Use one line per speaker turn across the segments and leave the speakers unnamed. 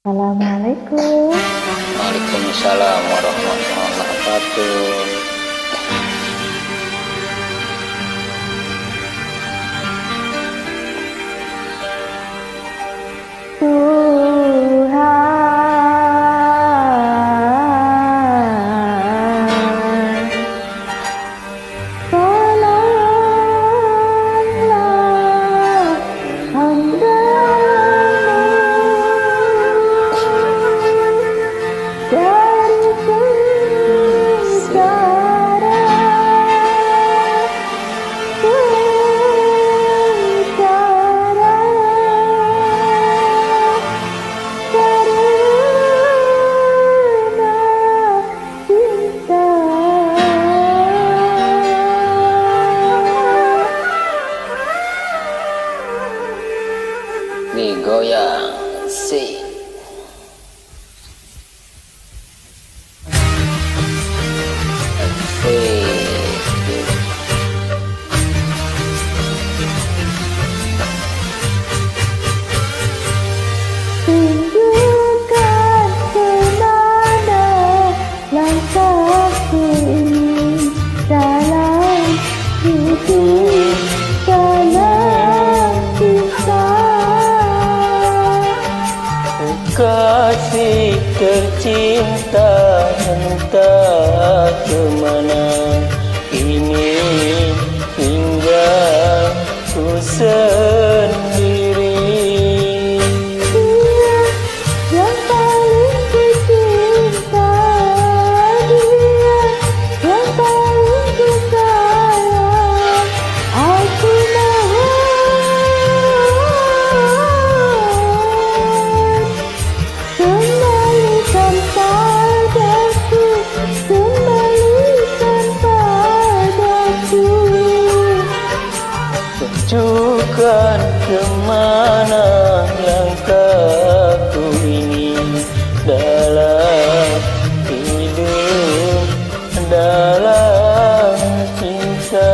Assalamualaikum.
Waalaikumsalam warahmatullahi wabarakatuh.
Tuhan, tolonglah hamba-Mu dari sengsara, karena cinta.
Digoyang si
Tunjukkan kemana langkahku ini dalam hidup, dalam kisah.
kasih tercinta, entah kemana ini tinggal ku sendiri.
Dia yang paling ku cinta, dia yang paling ku sayang. Aku mohon, kembalikan padaku, kembalikan padaku.
Tunjukkan kemana langkahku ini dalam hidup, dalam cinta.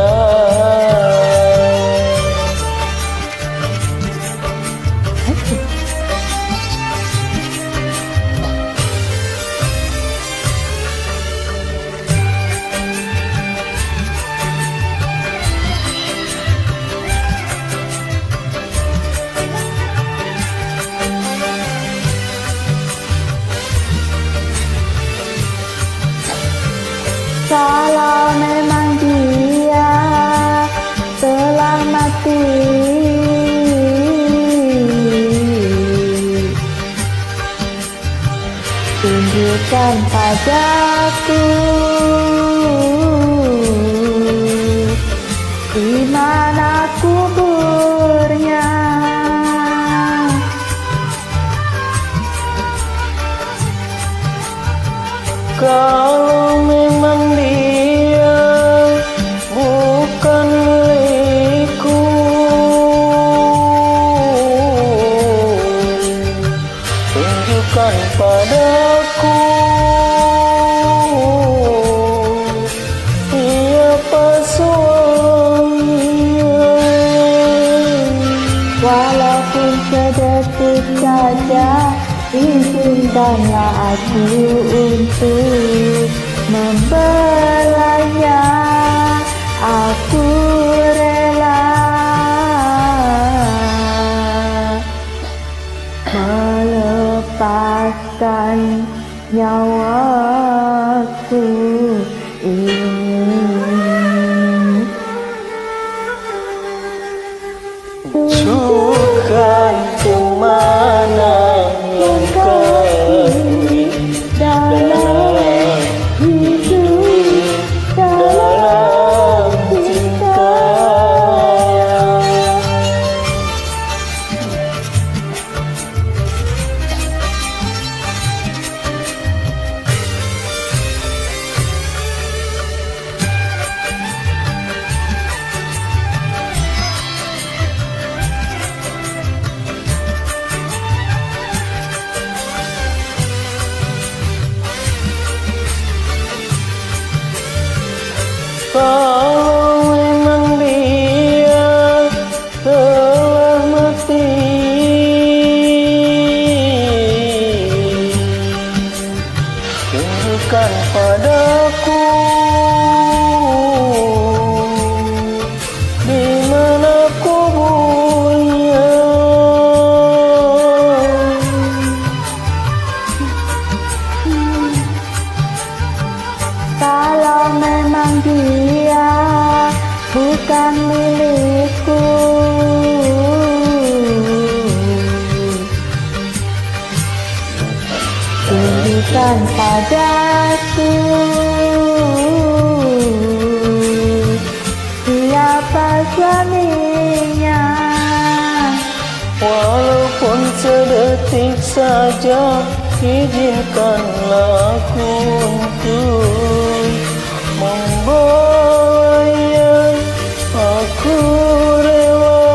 Kalau memang dia telah mati, tunjukkan padaku di mana kuburnya.
Kalau memang dia bukan milikku, tunjukkan padaku siapa suaminya.
Walaupun sedetik saja, izinkanlah aku untuk membelanya. Aku rela melepaskan nyawaku ini.
Tunjukkan kemana langkahku ini dalam
hidup,
dalam cinta. Kalau memang dia telah mati,
berikan padaku. Siapa suaminya?
Walaupun sedetik saja, izinkanlah aku untuk membawanya. Aku rela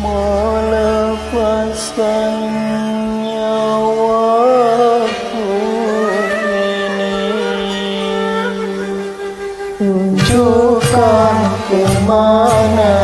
melepaskan nyawaku ini. Tunjukkan kemana